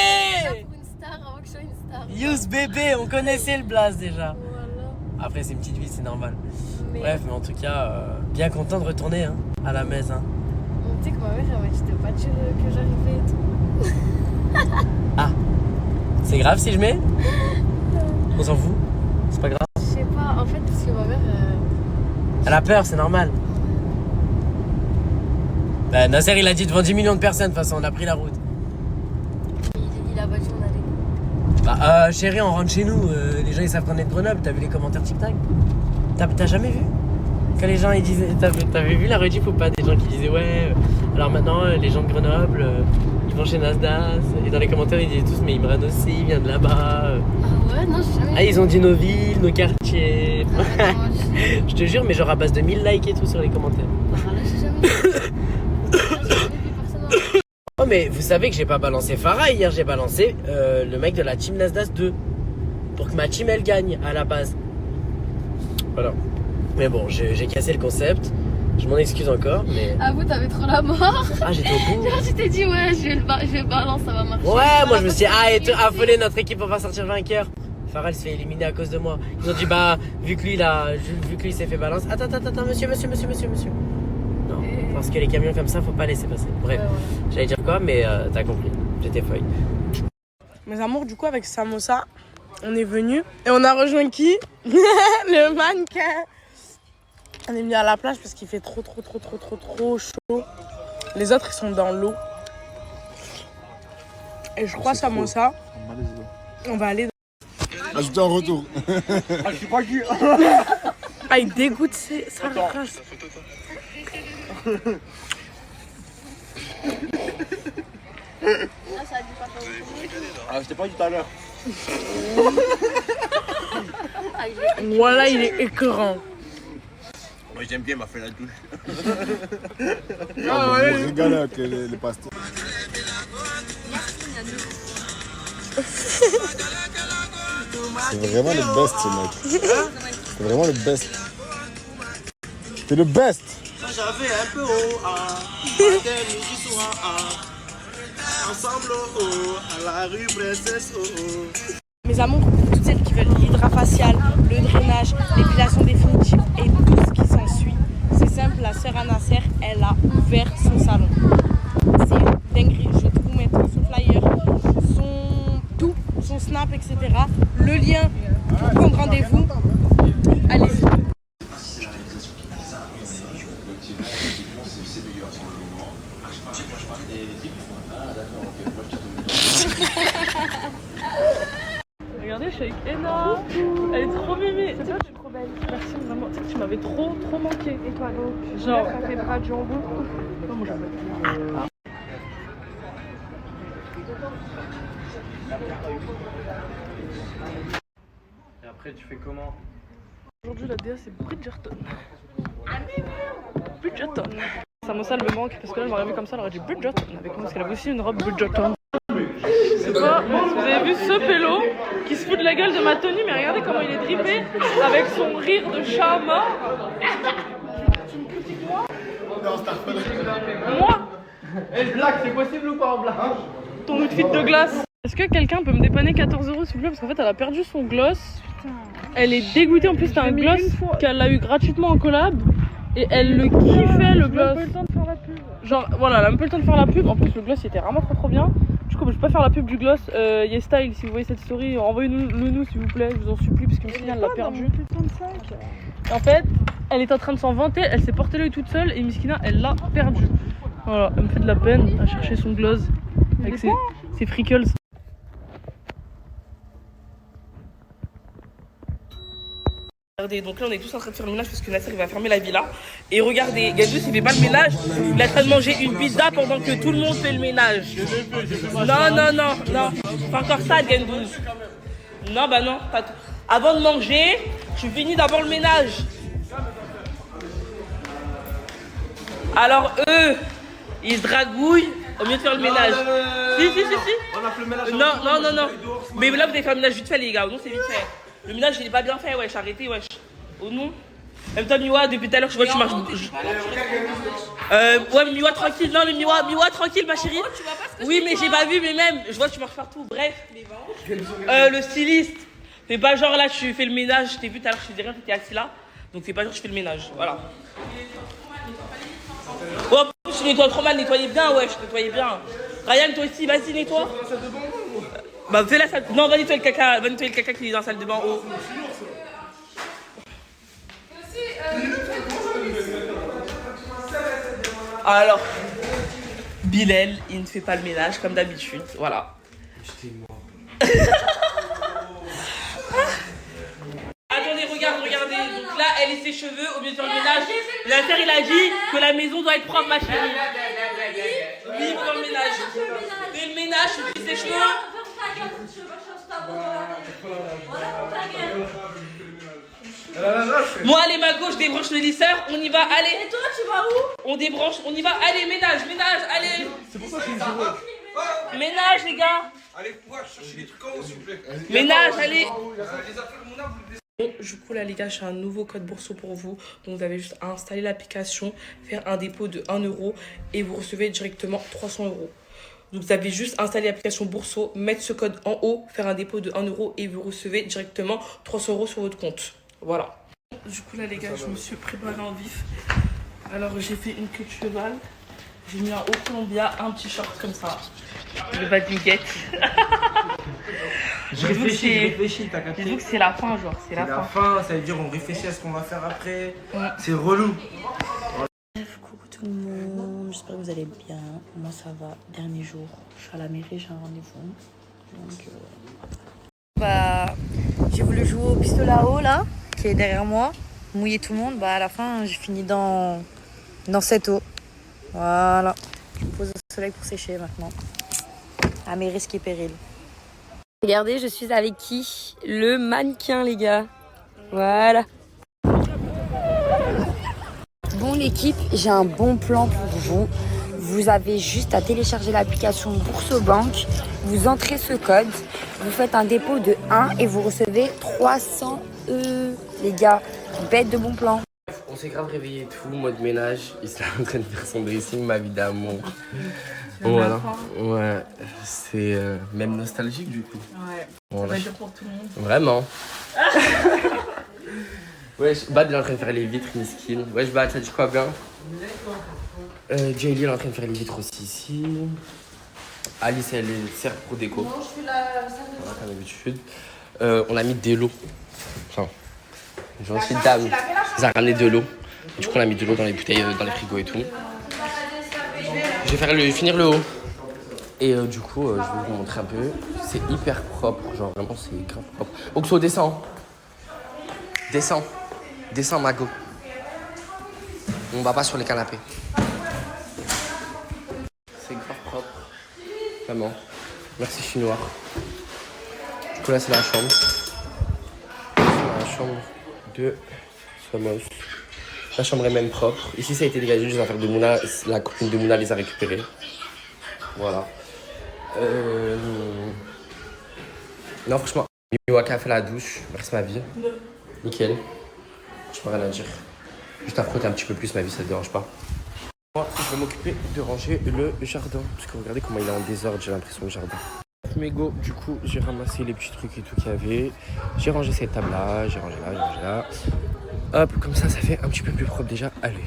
Pour une star avant que je sois une star. Youss bébé, on connaissait le blaze déjà. Voilà. Après, c'est une petite vie, c'est normal. Mais... Bref, mais en tout cas, bien content de retourner hein, à la maison. Hein. Tu sais que ma mère, elle m'a dit de pas dire que j'arrivais et tout. Ah, c'est grave si je mets? On s'en fout, c'est pas grave. Je sais pas, en fait, parce que ma mère. Elle a peur, c'est normal. Bah, Nasser, il a dit devant 10 millions de personnes, de toute façon, on a pris la route. Il a pas dit on allait. Bah, chérie, on rentre chez nous. Les gens, ils savent qu'on est de Grenoble. T'as vu les commentaires TikTok? T'as jamais vu? Quand les gens, ils disaient. T'avais vu la rediff ou pas? Des gens qui disaient, ouais, alors maintenant, les gens de Grenoble, ils vont chez Nasdaq. Et dans les commentaires, ils disaient tous, mais Imran aussi, il vient de là-bas. Ah ouais, non, j'ai jamais. Ah, ils ont dit nos villes, nos quartiers. Je te jure, mais genre à base de 1000 likes et tout sur les commentaires. Ah là, j'ai jamais vu. Oh, mais vous savez que j'ai pas balancé Farah hier, j'ai balancé le mec de la team Nasdaq 2 pour que ma team elle gagne à la base. Voilà. Mais bon, j'ai cassé le concept. Je m'en excuse encore, mais. Ah, vous, t'avais trop la mort. Ah, j'étais au bout. Genre, tu t'es dit, ouais, je vais balancer, ça va marcher. Ouais, moi je me suis dit, affolé, notre équipe, on va sortir vainqueur. Farah elle se fait éliminer à cause de moi. Ils ont dit, bah, vu que lui s'est fait balance. Attends, monsieur. Non, parce que les camions comme ça, faut pas laisser passer. Bref, j'allais dire quoi, mais t'as compris. J'étais feuille. Mes amours, du coup, avec Samosa, on est venu et on a rejoint qui? Le mannequin. On est venu à la plage parce qu'il fait trop chaud. Les autres, ils sont dans l'eau. Et je crois, Samosa, on va aller dans... Ajoutez en retour. je suis pas qui. Ah, il dégoûte sa race. Ah, je t'ai pas dit tout à l'heure. Voilà, il est écœurant. Moi j'aime bien, il m'a fait la douche. Ah ouais, regarde avec les pasteurs. C'est vraiment le best, ce mec. C'est vraiment le best. T'es le best. Moi j'avais un peu haut, matin, midi, soir, ensemble, à la rue Princesse, Mes amours, pour toutes celles qui veulent l'hydrafacial, le drainage, l'épilation définitive et tout ce qui s'ensuit, c'est simple, la sœur Nasser, elle a ouvert son salon. C'est une dinguerie, je vais vous mettre son flyer, son tout, son snap, etc. Le lien pour prendre rendez-vous, allez-y. Regardez, je suis avec Ena. Elle est trop mimée. C'est pas, tu es trop belle. Merci vraiment. Tu sais que tu m'avais trop manqué. Et toi donc? Genre, ça fait bras du jambon. Non, moi j'avais. Et après, tu fais comment? Aujourd'hui, la DA c'est Bridgerton. Bridgerton. Samosa elle me manque parce que là, elle m'aurait vu comme ça, elle aurait dit Bridgerton. Avec moi, parce qu'elle avait aussi une robe Bridgerton. Je sais pas si vous avez vu ce pélo qui se fout de la gueule de ma tenue, mais regardez comment il est drippé avec son rire de chat mort. Tu me critiques moi? Moi? Et black, c'est possible ou pas en black? Ton outfit de glace. Est-ce que quelqu'un peut me dépanner 14 € s'il vous plaît? Parce qu'en fait elle a perdu son gloss. Elle est dégoûtée, en plus c'était un gloss qu'elle a eu gratuitement en collab. Et elle le kiffait le gloss. Elle a même pas eu le temps de faire la pub. Genre voilà, elle a même pas eu le temps de faire la pub. En plus le gloss il était vraiment trop bien. Du coup je peux pas faire la pub du gloss. YesStyle, si vous voyez cette story, envoyez-nous s'il vous plaît, je vous en supplie, parce que Miskina elle l'a perdu. Et en fait, elle est en train de s'en vanter, elle s'est porté l'œil toute seule et Miskina elle l'a perdu. Voilà, elle me fait de la peine à chercher son gloss avec ses frickles. Regardez, donc là on est tous en train de faire le ménage parce que Nasser il va fermer la villa. Et regardez, Gandous il fait pas le ménage, il est en train de manger une pizza pendant que tout le monde fait le ménage. Non, pas encore ça Gandous. Non bah non, pas tout. Avant de manger, je finis d'abord le ménage. Alors eux, ils se dragouillent au mieux de faire le ménage. Si. On a fait le ménage. Non. Mais là vous avez fait le ménage vite fait les gars, non c'est vite fait. Le ménage il est pas bien fait, wesh, arrêtez, wesh. Oh non. Même toi, Miwa, depuis tout à l'heure, je vois que tu marches. Ouais, Miwa, tranquille. Non, mais Miwa, tranquille, ma chérie. Oui, mais j'ai pas vu, mais même, je vois que tu marches partout. Bref. Le styliste. Fais pas genre là, tu fais le ménage. Je t'ai vu tout à l'heure, je faisais rien, t'étais assis là. Donc fais pas genre, je fais le ménage. Voilà. Oh, je nettoie trop mal, nettoyez bien, wesh, nettoyez bien. Ryan, toi aussi, vas-y, nettoie. Bah, fais la salle. Non, va nettoyer le caca qui est dans la salle de bain en haut. Alors, Bilal, il ne fait pas le ménage comme d'habitude, voilà. Attendez, regardez. Donc là, elle et ses cheveux au milieu de faire le ménage. Nasser, il a dit que la maison doit être propre, ma chérie. Oui, il faut faire le ménage. Fais le ménage, tu fais ses cheveux. Moi, allez, ma gauche, débranche le lisseur, on y va, allez. Et toi, tu vas où? On débranche, on y va, allez, ménage, allez. C'est pour ça que c'est ménage, les gars. Allez, pouvoir chercher les trucs en haut, s'il vous plaît. Ménage, allez. Bon, du coup, là, les gars, j'ai un nouveau code Bourseau pour vous. Donc, vous avez juste à installer l'application, faire un dépôt de 1 € et vous recevez directement 300 €. Donc, vous avez juste installé l'application Bourseau, mettre ce code en haut, faire un dépôt de 1 € et vous recevez directement 300 € sur votre compte. Voilà. Du coup, là, les gars, je me suis préparée en vif. Alors, j'ai fait une queue de cheval. J'ai mis un haut Columbia, un petit short comme ça. Le badinguette. Je réfléchis, t'as capté. J'ai vu que c'est la fin, genre, c'est la fin. Ça veut dire on réfléchit à ce qu'on va faire après. Ouais. C'est relou. Coucou tout le monde, j'espère que vous allez bien. Moi ça va, dernier jour. Je suis à la mairie, j'ai un rendez-vous. Donc bah, j'ai voulu jouer au pistolet à eau là, qui est derrière moi, mouiller tout le monde. Bah à la fin j'ai fini dans cette eau. Voilà. Je me pose au soleil pour sécher maintenant. À mes risques et périls. Regardez, je suis avec qui? Le mannequin, les gars. Voilà. Bon, l'équipe, j'ai un bon plan pour vous. Vous avez juste à télécharger l'application Boursobank. Vous entrez ce code. Vous faites un dépôt de 1 et vous recevez 300 €. Les gars, bête de bon plan. On s'est grave réveillé et tout, mode ménage. Il s'est en train de faire son dressing, ma vie d'amour. Voilà. Ouais, c'est même nostalgique du coup. Ouais, voilà. ça va dur pour tout le monde. Vraiment. Wesh, Bad il est en train de faire les vitres, miskin. Wesh, Bad, ça dit quoi bien? Jaylee est en train de faire les vitres aussi ici. Alice, elle sert pro déco. Non, je fais la salle de voilà, comme d'habitude. On a mis de l'eau. Enfin, j'ai aussi une dame. Ils ont ramené de l'eau. Du coup, on a mis de l'eau dans les bouteilles, dans les frigos et tout. Je vais finir le haut. Et du coup, je vais vous montrer un peu. C'est hyper propre. Genre, vraiment, c'est grave propre. Oxo, descends. Descends, Mago. On va pas sur les canapés. C'est grave propre. Vraiment. Merci, chinois. Du coup, là, c'est la chambre. C'est la chambre de Samos. La chambre est même propre. Ici, ça a été dégagé. Les affaires de Mouna. La copine de Mouna les a récupérées. Voilà. Non, franchement, Miwaka a fait la douche. Merci, ma vie. Nickel. Je peux rien à dire. Juste à frotter un petit peu plus, ma vie, ça te dérange pas. Moi, je vais m'occuper de ranger le jardin. Parce que regardez comment il est en désordre, j'ai l'impression, le jardin. Mégo, du coup, j'ai ramassé les petits trucs et tout qu'il y avait. J'ai rangé cette table-là, j'ai rangé là. Hop, comme ça fait un petit peu plus propre déjà. Allez.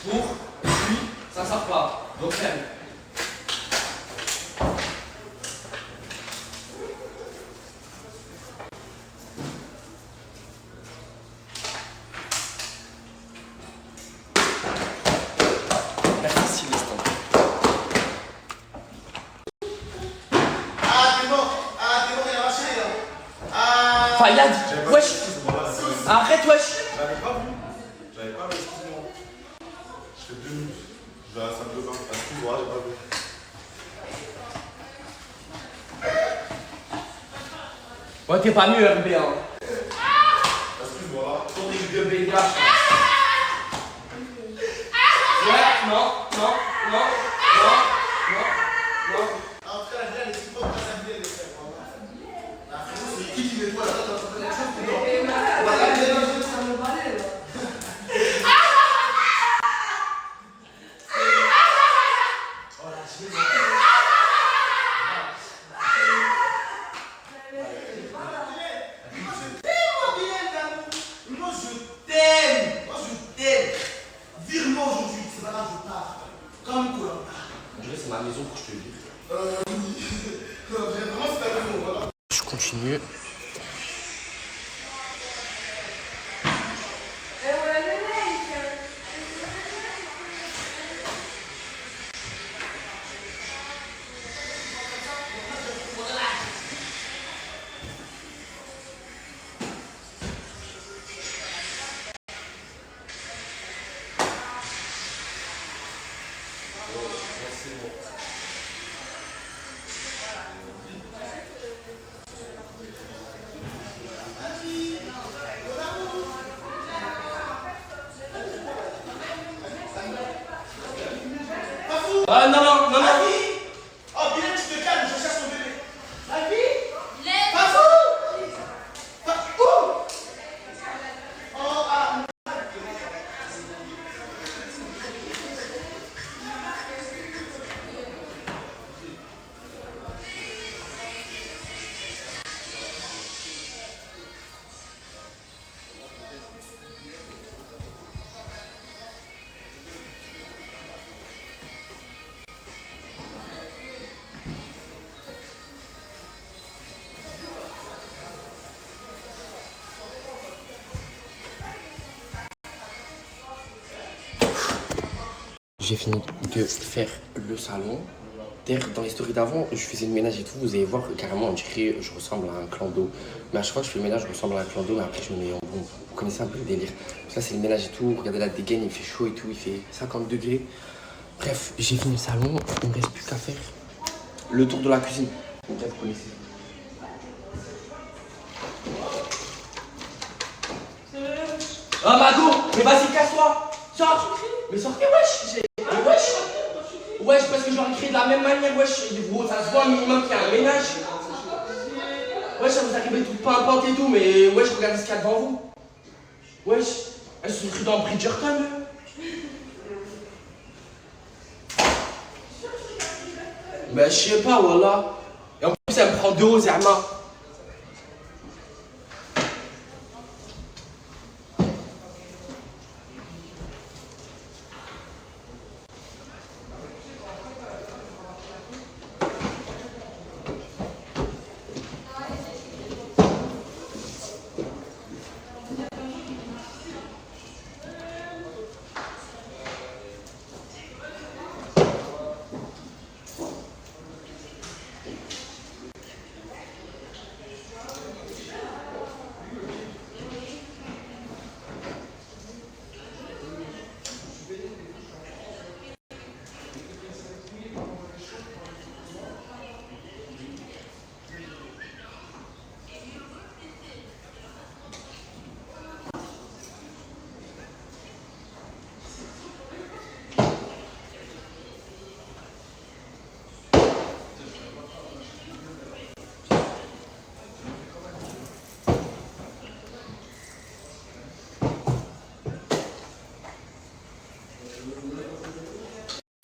pour, puis ça sort pas. Donc ferme. Merci Célestin. Ah, t'es mort, il a marché là. Ah. Fayad, wesh. Arrête, wesh. J'avais pas vu, excuse-moi. Je fais 2 minutes. Je vais à la salle de bain. Excuse-moi, j'ai pas vu. Ouais, t'es pas mieux, RB, hein. Excuse-moi. Ton truc de béga. Ouais, non. En tout cas, la ville, elle est si propre à sa ville, elle est faite. La frérot, c'est qui nettoie là? T'as entendu quelque chose? Non. On va la vider dans le jeu, ça me balait là. Oh là, je vais. Vire-moi aujourd'hui, c'est pas grave, je pars. Comme quoi. Je dirais c'est ma maison pour que je te le dise. Oui. Vraiment, c'est ta maison, voilà. Je continue. Ah non. Oh, Bilal, tu te calmes, je cherche ton bébé. La vie? J'ai fini de faire le salon. D'ailleurs, dans les stories d'avant, je faisais le ménage et tout. Vous allez voir que carrément, on dirait je ressemble à un clando. Mais à chaque fois que je fais le ménage, je ressemble à un clando. Mais après, je me mets en bon. Vous connaissez un peu le délire. Ça, c'est le ménage et tout. Regardez la dégaine, il fait chaud et tout. Il fait 50 degrés. Bref, j'ai fini le salon. Il me reste plus qu'à faire le tour de la cuisine. Déjà, vous connaissez. Ah, Mago, mais vas-y, casse-toi. Sors. Mais sortez, wesh. Wesh, parce que je leur ai créé de la même manière, wesh. Gros, ça se voit un minimum qu'il y a un ménage. Wesh, ça vous arrivez tout pimpante et tout, mais wesh, regardez ce qu'il y a devant vous. Wesh, elles sont crues dans Bridgerton, là. Ben, je sais pas, voilà. Et en plus, elle me prend 2 euros, Zerma.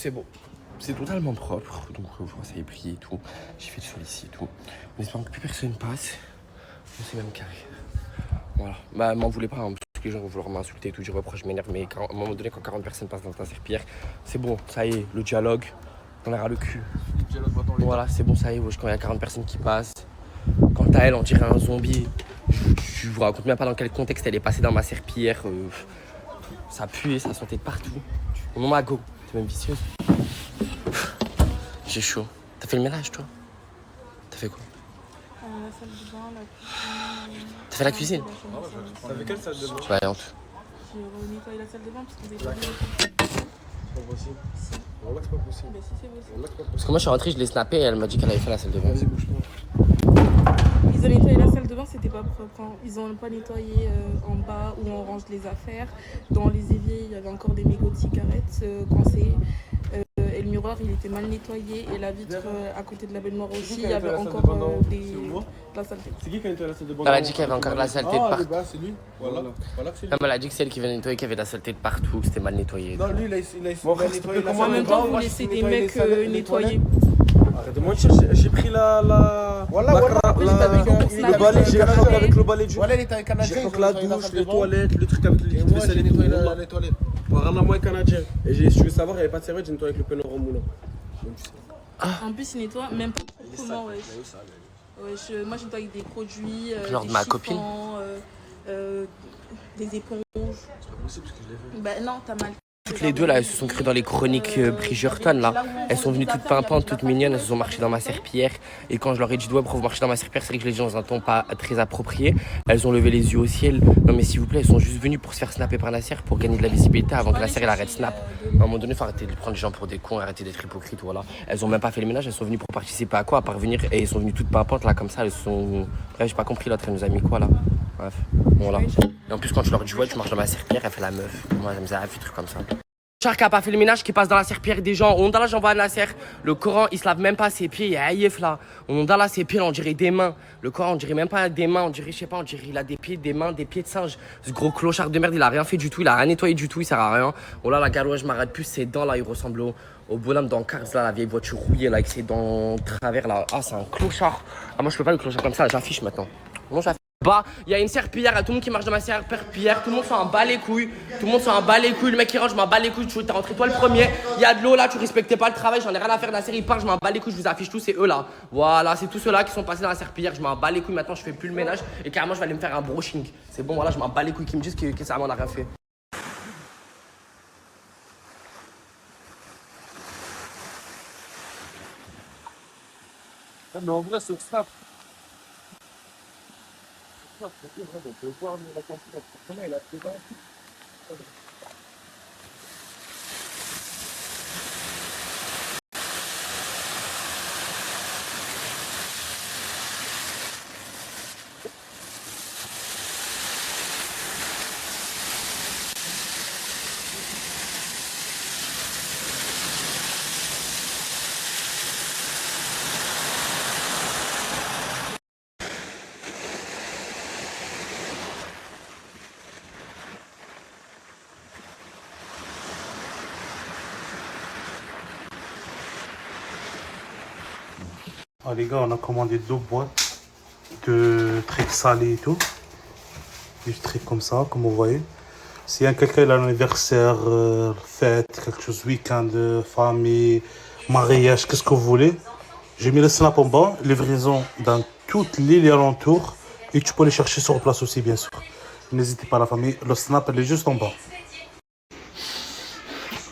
C'est bon, c'est totalement propre, donc ça est plié et tout. J'ai fait le sol ici et tout. En espérant que plus personne passe, on s'est même carré. Voilà, bah m'en voulez pas, hein, parce tous les gens vont vouloir m'insulter et tout, je reproche, je m'énerve, mais à un moment donné, quand 40 personnes passent dans ta serpillière, c'est bon, ça y est, le dialogue, on a ras le cul. Voilà, c'est bon, ça y est, wesh, quand il y a 40 personnes qui passent, quant à elle, on dirait un zombie. Je vous raconte même pas dans quel contexte elle est passée dans ma serpillière. Ça puait, ça sentait de partout. Mon mago, t'es même vicieuse. J'ai chaud. T'as fait le ménage, toi? T'as fait quoi? La salle de bain, la cuisine. T'as fait la cuisine? T'as fait quelle salle de bain? Vaillante. J'ai nettoyé la salle de bain parce que vous avez C'est pas possible. Voilà que c'est pas possible. Bah si, c'est possible. Voilà que c'est pas Parce possible. que moi, je suis rentré, je l'ai snappé et elle m'a dit qu'elle avait fait la salle de bain. Vas-y, bouge-toi. Ils ont nettoyé la salle de bain, c'était pas propre. Hein. Ils ont pas nettoyé en bas où on range les affaires. Dans les éviers, il y avait encore des mégots de cigarettes coincés. Et le miroir, il était mal nettoyé. Et la vitre à côté de la baignoire aussi, il y avait encore de la saleté. C'est qui qui a nettoyé la salle de bain? Elle a dit qu'il y avait encore de la saleté de partout. C'est lui. Voilà que c'est lui. Elle m'a dit que c'est elle qui venait nettoyer, qu'il y avait de la saleté de partout, que c'était mal nettoyé. Non, lui, il a nettoyé la salle de bain. En même temps, vous laissez des mecs nettoyer. Arrête de mentir, j'ai pris le balai, j'ai croqué avec le balai du. Voilà, il était un Canadien. J'ai croqué la douche, les toilettes, le truc avec le liquide vaisselle et tout. Les toilettes. Voilà, moi, Canadien. Et si tu veux savoir, il n'y avait pas de serviette, j'ai nettoyé avec le pénor en moulant. En plus, ils nettoient même pas comment, ouais. Moi, je nettoie avec des produits, Genre des de ma chiffons, copine. des éponges. C'est pas possible parce que je l'ai fait. Bah non, t'as mal. Toutes les deux là, elles se sont crues dans les chroniques Bridgerton là. Elles sont venues toutes pimpantes, toutes mignonnes, elles se sont marchées dans ma serpillière. Et quand je leur ai dit ouais, pourquoi vous marchez dans ma serpillière, c'est vrai que je l'ai dit dans un ton pas très approprié. Elles ont levé les yeux au ciel. Non mais s'il vous plaît, elles sont juste venues pour se faire snapper par Nasser, pour gagner de la visibilité avant que Nasser elle arrête snap. À un moment donné, il faut arrêter de prendre les gens pour des cons, arrêter d'être hypocrite, voilà. Elles ont même pas fait le ménage, elles sont venues pour participer à quoi? À parvenir et elles sont venues toutes pimpantes là comme ça, elles sont. Bref, j'ai pas compris l'autre, elle nous a mis quoi là? Bref, voilà. Et en plus quand je leur dis ouais, tu marches dans ma serpillière, elle fait la meuf. Moi j'aime ça, elle fait des trucs comme ça. Char qui a pas fait le ménage, qui passe dans la serpillière des gens. On là, j'envoie Nasser. Le Coran, il se lave même pas ses pieds. Il y a Aïef là. On là, ses pieds, on dirait des mains. Le Coran, on dirait même pas des mains. On dirait, je sais pas, on dirait il a des pieds, des mains, des pieds de singe. Ce gros clochard de merde, il a rien fait du tout. Il a rien nettoyé du tout. Il sert à rien. Oh là, la galouette, je m'arrête plus. Ses dents là, il ressemble au bonhomme dans Cars là, la vieille voiture rouillée là, avec ses dents travers là. Ah, c'est un clochard. Ah, moi, je peux pas le clochard comme ça. J'affiche maintenant. Bon, j'affiche. Bah, il y a une serpillière, tout le monde qui marche dans ma serpillière, tout le monde s'en bat les couilles, le mec qui rentre, je m'en bats les couilles, tu t'es rentré toi le premier, il y a de l'eau là, tu respectais pas le travail, j'en ai rien à faire de la série, il part, je m'en bats les couilles, je vous affiche tous, c'est eux là. Voilà, c'est tous ceux là qui sont passés dans la serpillière, je m'en bats les couilles, maintenant je fais plus le ménage et carrément je vais aller me faire un brushing. C'est bon, voilà, je m'en bats les couilles qui me disent que ça m'en a rien fait. Mais en vrai, c'est ça. Ah les gars, on a commandé 2 boîtes de trucs salés et tout. Des trucs comme ça, comme vous voyez. Si quelqu'un a un anniversaire, fête, quelque chose, week-end, famille, mariage, qu'est-ce que vous voulez. J'ai mis le snap en bas, livraison dans toute l'île alentour. Et tu peux les chercher sur place aussi, bien sûr. N'hésitez pas, la famille, le snap, elle est juste en bas.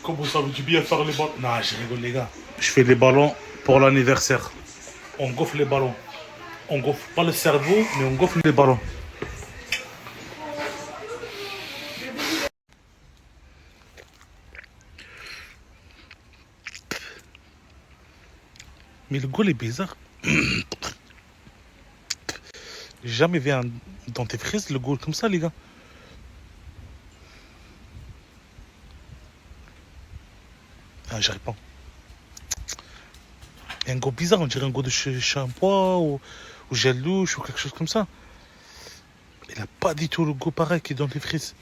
Comment ça veut bien faire les ballons? Non, je rigole les gars. Je fais les ballons pour l'anniversaire. On gonfle les ballons. On gonfle pas le cerveau, mais on gonfle les ballons. Mais le goût est bizarre. J'ai jamais vu un dentifrice le goût comme ça, les gars. Ah, j'arrive pas. Il y a un goût bizarre, on dirait un goût de shampoing ou gel douche ou quelque chose comme ça. Il n'a pas du tout le goût pareil qui est dentifrice.